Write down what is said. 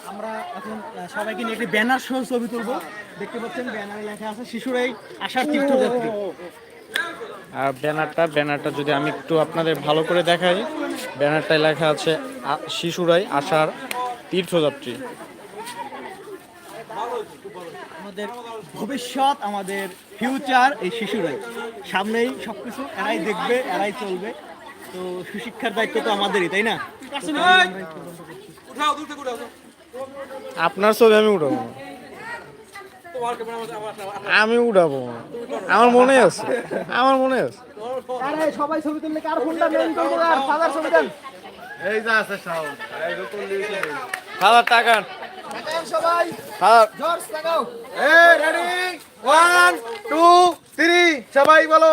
আমরা এখন সবাইকে নিয়ে একটি ব্যানার সহ ছবি তুলবো। দেখতে পাচ্ছেন ব্যানারে লেখা আছে শিশুরাই আসার তীর্থযাত্রী। আর ব্যানারটা যদি আমি একটু আপনাদের ভালো করে দেখাই, ব্যানারটায় লেখা আছে শিশুরাই আসার তীর্থযাত্রী। আমাদের ভবিষ্যৎ, আমাদের ফিউচার এই শিশুরাই। সামনেই সবকিছু এরাই দেখবে, এরাই চলবে। তো সুশিক্ষার দায়িত্ব তো আমাদেরই, তাই না? আপনার ছবি আমি উঠাবো না। আমি উঠাবো না। আমার মনে আছে। আরে সবাই ছবি তুললে কার ফোনটা মেইন করবো, আর ফাদার ছবি দেন। এই যা আছে সাউন্ড ফাদার টাকান সবাই ফাদার জর্জ লাগাও। এই রেডি 1 2 3 সবাই বলো